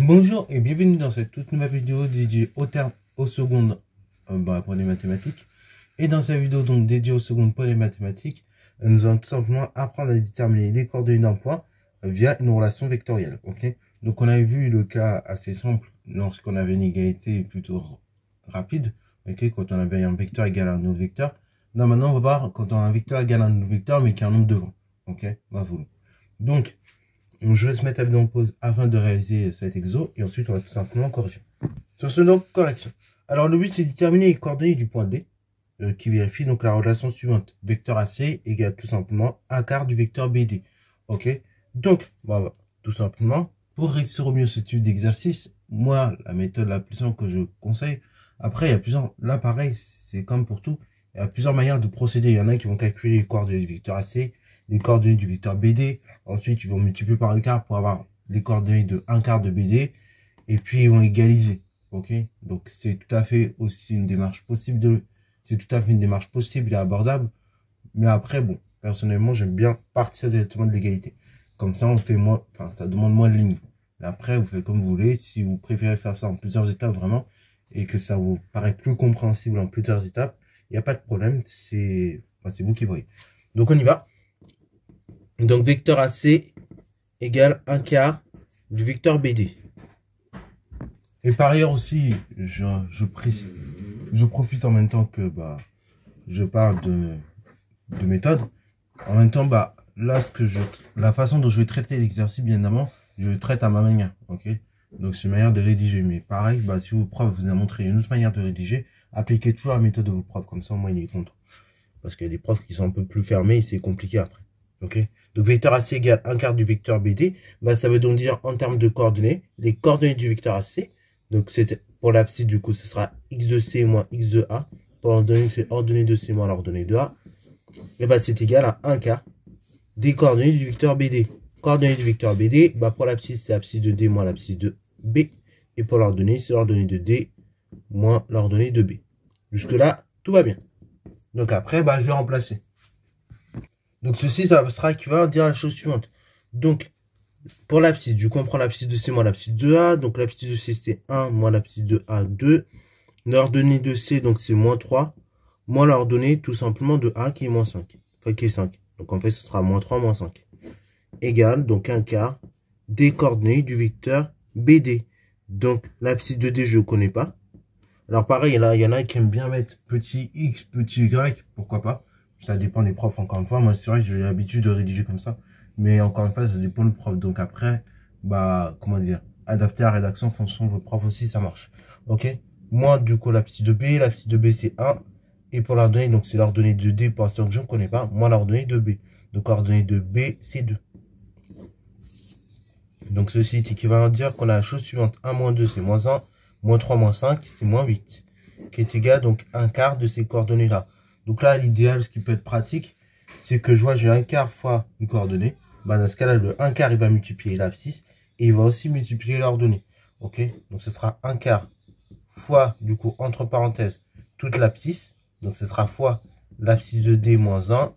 Bonjour et bienvenue dans cette toute nouvelle vidéo dédiée aux termes aux secondes pour les mathématiques. Et dans cette vidéo donc dédiée aux secondes pour les mathématiques, nous allons tout simplement apprendre à déterminer les coordonnées d'un point via une relation vectorielle. Donc on avait vu le cas assez simple lorsqu'on avait une égalité plutôt rapide, quand on avait un vecteur égal à un autre vecteur. Là maintenant on va voir quand on a un vecteur égal à un autre vecteur mais qui a un nombre devant. Donc je vais se mettre la vidéo en pause afin de réaliser cet exo et ensuite on va tout simplement corriger. Sur ce donc, correction. Alors le but c'est de déterminer les coordonnées du point D qui vérifie donc la relation suivante. Vecteur AC égale tout simplement un quart du vecteur BD. Donc, voilà, tout simplement, pour réussir au mieux ce type d'exercice, moi, la méthode la plus simple que je conseille, après il y a plusieurs, là pareil, c'est comme pour tout, il y a plusieurs manières de procéder. Il y en a qui vont calculer les coordonnées du vecteur AC, les coordonnées du vecteur BD, ensuite ils vont multiplier par un quart pour avoir les coordonnées de un quart de BD, et puis ils vont égaliser. Donc c'est tout à fait aussi une démarche possible et abordable, mais après bon, personnellement j'aime bien partir directement de l'égalité. Comme ça on fait moins, ça demande moins de lignes. Mais après vous faites comme vous voulez, si vous préférez faire ça en plusieurs étapes vraiment, et que ça vous paraît plus compréhensible en plusieurs étapes, il n'y a pas de problème, c'est vous qui voyez. Donc on y va. Donc vecteur AC égale un quart du vecteur BD. Et par ailleurs aussi, je profite en même temps que je parle de méthode. En même temps, là la façon dont je vais traiter l'exercice, bien évidemment, je le traite à ma manière. Donc c'est une manière de rédiger. Mais pareil, si vos profs vous a montré une autre manière de rédiger, appliquez toujours la méthode de vos profs, comme ça au moins il est content. Parce qu'il y a des profs qui sont un peu plus fermés et c'est compliqué après. Donc vecteur AC égale un quart du vecteur BD, ça veut donc dire en termes de coordonnées, les coordonnées du vecteur AC, donc c'est pour l'abscisse du coup ce sera x de C moins x de A, pour l'ordonnée c'est ordonnée de C moins l'ordonnée de A, et c'est égal à un quart des coordonnées du vecteur BD. Coordonnées du vecteur BD, pour l'abscisse c'est l'abscisse de D moins l'abscisse de B, et pour l'ordonnée c'est l'ordonnée de D moins l'ordonnée de B. Jusque là, tout va bien. Donc après, je vais remplacer. Donc ceci, ça sera équivalent à dire la chose suivante. Donc, pour l'abscisse, du coup, on prend l'abscisse de C moins l'abscisse de A. Donc l'abscisse de C, c'est 1 moins l'abscisse de A, 2. L'ordonnée de C, donc c'est moins 3. Moins l'ordonnée, tout simplement, de A qui est moins 5. Enfin, qui est 5. Donc en fait, ce sera moins 3, moins 5. Égale, donc un quart des coordonnées du vecteur BD. Donc l'abscisse de D, je ne connais pas. Alors pareil, il y en a qui aiment bien mettre petit x, petit y, pourquoi pas. Ça dépend des profs, encore une fois. Moi, c'est vrai que j'ai l'habitude de rédiger comme ça. Mais encore une fois, ça dépend du prof. Donc après, adapter la rédaction en fonction de votre prof aussi, ça marche. Moi, du coup, l'abscisse de B c'est 1. Et pour l'ordonnée, donc c'est l'ordonnée de D pour l'instant que je ne connais pas. Moi, l'ordonnée de B. Donc l'ordonnée de B, c'est 2. Donc ceci est équivalent à dire qu'on a la chose suivante. 1 moins 2, c'est moins 1. Moins 3, moins 5, c'est moins 8. Qui est égal donc un quart de ces coordonnées-là. Donc là, l'idéal, ce qui peut être pratique, c'est que j'ai un quart fois une coordonnée. Dans ce cas-là, le un quart, il va multiplier l'abscisse et il va aussi multiplier l'ordonnée. Donc ce sera un quart fois, du coup, entre parenthèses, toute l'abscisse. Donc ce sera fois l'abscisse de D moins 1.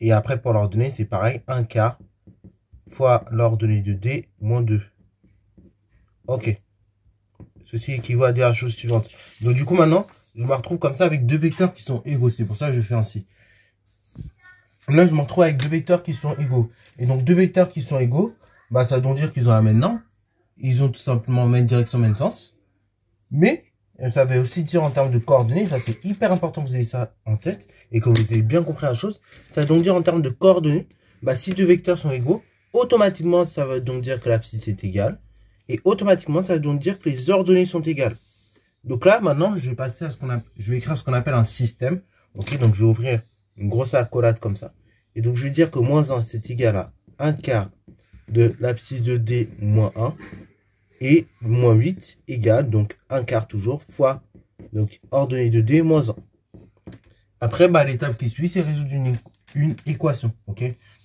Et après, pour l'ordonnée, c'est pareil, un quart fois l'ordonnée de D moins 2. Ceci équivaut à dire la chose suivante. Donc du coup, maintenant, je me retrouve comme ça avec deux vecteurs qui sont égaux. C'est pour ça que je fais ainsi. Là, je me retrouve avec deux vecteurs qui sont égaux. Et donc, deux vecteurs qui sont égaux, ça veut donc dire qu'ils ont la même norme. Ils ont tout simplement même direction, même sens. Mais, ça veut aussi dire en termes de coordonnées, ça c'est hyper important que vous ayez ça en tête et que vous ayez bien compris la chose. Ça veut donc dire en termes de coordonnées, si deux vecteurs sont égaux, automatiquement, ça veut donc dire que l'abscisse est égale. Et automatiquement, ça veut donc dire que les ordonnées sont égales. Donc là, maintenant, je vais passer à je vais écrire ce qu'on appelle un système. Donc je vais ouvrir une grosse accolade comme ça. Et donc, je vais dire que moins 1, c'est égal à un quart de l'abscisse de D moins 1. Et moins 8 égale, donc un quart toujours, fois, donc ordonnée de D moins 1. Après, l'étape qui suit, c'est résoudre une équation.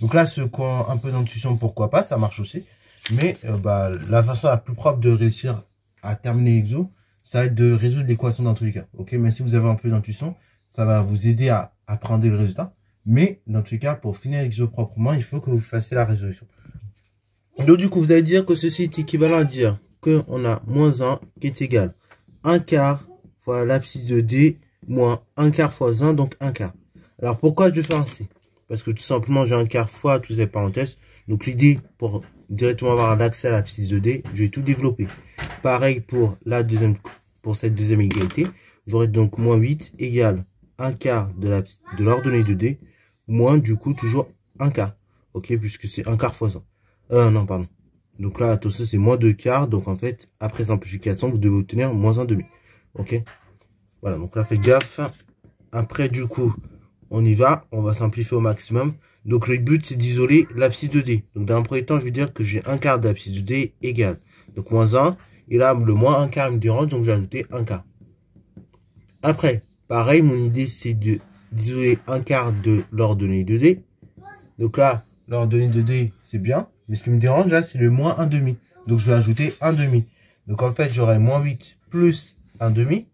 Donc là, ceux qui ont un peu d'intuition, pourquoi pas, ça marche aussi. Mais la façon la plus propre de réussir à terminer l'exo, ça va être de résoudre l'équation dans tous les cas. Mais si vous avez un peu d'intuition, ça va vous aider à apprendre le résultat. Mais dans tous les cas, pour finir l'exo proprement, il faut que vous fassiez la résolution. Donc du coup, vous allez dire que ceci est équivalent à dire qu'on a moins 1 qui est égal à 1 quart fois l'abscisse de D moins 1 quart fois 1, donc 1 quart. Alors pourquoi je fais ainsi? Parce que tout simplement j'ai 1 quart fois toutes ces parenthèses. Donc l'idée pour directement avoir l'accès à l'abscisse de D, je vais tout développer. Pareil pour cette deuxième égalité. J'aurai donc moins 8 égale 1 quart de l'ordonnée de D, moins du coup toujours 1 quart. Ok, puisque c'est 1 quart fois 1. Non, pardon. Donc là, tout ça c'est moins 2 quarts. Donc en fait, après simplification, vous devez obtenir moins 1 demi. Ok. Voilà, donc là, faites gaffe. Après, du coup, on y va. On va simplifier au maximum. Donc le but, c'est d'isoler l'abscisse de D. Donc dans un premier temps, je vais dire que j'ai 1 quart d'abscisse de D égale. Donc moins 1. Et là, le moins 1 quart me dérange, donc j'ai ajouté 1 quart. Après, pareil, mon idée, c'est d'isoler 1 quart de l'ordonnée de D. Donc là, l'ordonnée de D, c'est bien. Mais ce qui me dérange, là, c'est le moins 1 demi. Donc je vais ajouter 1 demi. Donc en fait, j'aurai moins 8 plus 1 demi,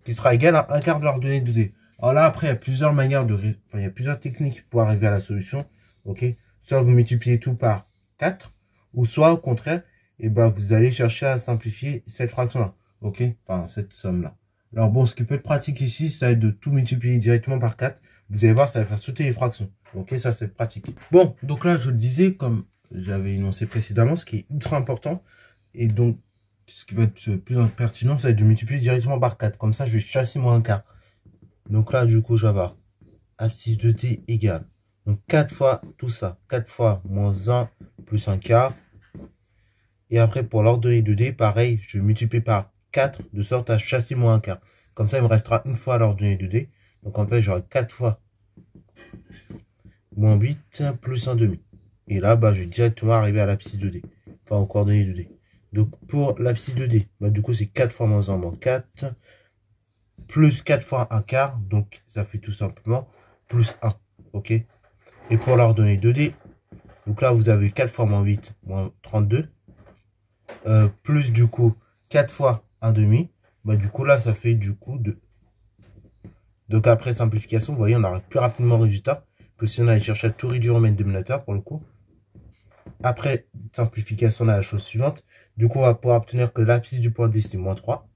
qui sera égal à 1 quart de l'ordonnée de D. Alors là, après, il y a plusieurs manières il y a plusieurs techniques pour arriver à la solution. Ok. Soit vous multipliez tout par 4, ou soit au contraire, et ben, vous allez chercher à simplifier cette fraction-là. Ok. Enfin, cette somme-là. Alors bon, ce qui peut être pratique ici, ça va être de tout multiplier directement par 4. Vous allez voir, ça va faire sauter les fractions. Ok, ça c'est pratique. Bon, donc là, je le disais, comme j'avais énoncé précédemment, ce qui est ultra important. Et donc, ce qui va être plus pertinent, ça va être de multiplier directement par 4. Comme ça, je vais chasser moins 1 quart. Donc là, du coup, je vais avoir abscisse de D égale. Donc 4 fois tout ça. 4 fois moins 1 plus 1 quart. Et après, pour l'ordonnée de D, pareil, je vais multiplier par 4 de sorte à chasser moins 1 quart. Comme ça, il me restera une fois l'ordonnée de D. Donc en fait, j'aurai 4 fois moins 8 plus 1 demi. Et là, bah, je vais directement arriver à l'abscisse de D. Enfin, aux coordonnées de D. Donc pour l'abscisse de D, bah, du coup, c'est 4 fois moins 1 moins 4. Plus 4 fois 1 quart. Donc ça fait tout simplement plus 1. Ok. Et pour l'ordonnée de D, donc là, vous avez 4 fois moins 8 moins 32. Plus du coup 4 fois 1 demi. Bah, du coup, là, ça fait du coup 2. Donc après simplification, vous voyez, on aura plus rapidement le résultat que si on allait chercher à tout réduire au mètre dénominateur pour le coup. Après simplification, on a la chose suivante. Du coup, on va pouvoir obtenir que l'abscisse du point D, c'est moins 3.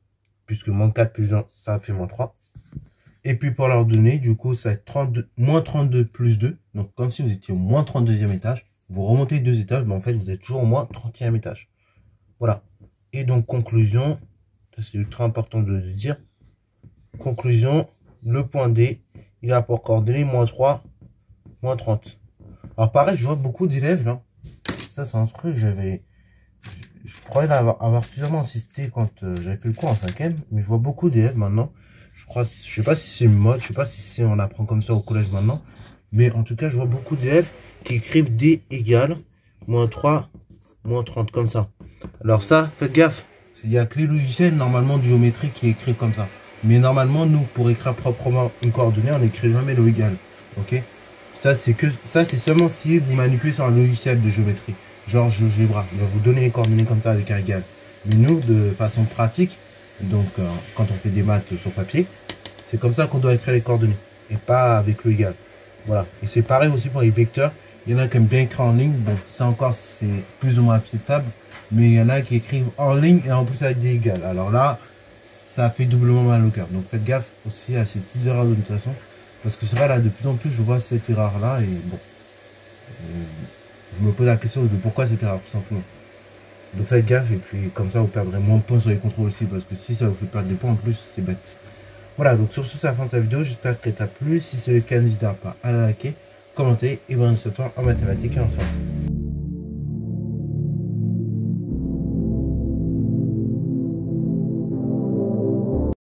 Puisque moins 4 plus 1, ça fait moins 3. Et puis pour l'ordonnée, du coup, ça va être moins 32 plus 2. Donc comme si vous étiez au moins 32e étage. Vous remontez 2 étages, mais en fait, vous êtes toujours au moins 30e étage. Voilà. Et donc, conclusion, c'est ultra important de le dire. Conclusion, le point D, il a pour coordonnées moins 3, moins 30. Alors pareil, je vois beaucoup d'élèves là. Ça, c'est un truc, je croyais avoir suffisamment insisté quand j'avais fait le cours en 5e, mais je vois beaucoup d'élèves maintenant. Je sais pas si c'est une mode, je sais pas si on apprend comme ça au collège maintenant, mais en tout cas, je vois beaucoup d'élèves qui écrivent D égale moins 3, moins 30, comme ça. Alors ça, faites gaffe. Il y a que les logiciels, normalement, de géométrie qui est écrit comme ça. Mais normalement, nous, pour écrire proprement une coordonnée, on n'écrit jamais le égal. Ok? Ça, c'est seulement si vous manipulez sur un logiciel de géométrie. Genre GeoGebra. Il va vous donner les coordonnées comme ça avec un égal. Mais nous, de façon pratique, donc quand on fait des maths sur papier, c'est comme ça qu'on doit écrire les coordonnées. Et pas avec le égal. Voilà. Et c'est pareil aussi pour les vecteurs. Il y en a qui aiment bien écrire en ligne. Bon, ça encore, c'est plus ou moins acceptable. Mais il y en a qui écrivent en ligne et en plus avec des égales. Alors là, ça fait doublement mal au cœur. Donc faites gaffe aussi à ces petites erreurs de notation. Parce que c'est vrai, là, de plus en plus, je vois cette erreur-là. Et bon, je me pose la question de pourquoi cette erreur, tout simplement. Donc faites gaffe. Et puis comme ça, vous perdrez moins de points sur les contrôles aussi. Parce que si ça vous fait perdre des points en plus, c'est bête. Voilà, donc sur ce, c'est la fin de cette vidéo. J'espère qu'elle t'a plu. Si c'est le cas, n'hésitez pas à la liker, commenter et bonne histoire en mathématiques et en sciences.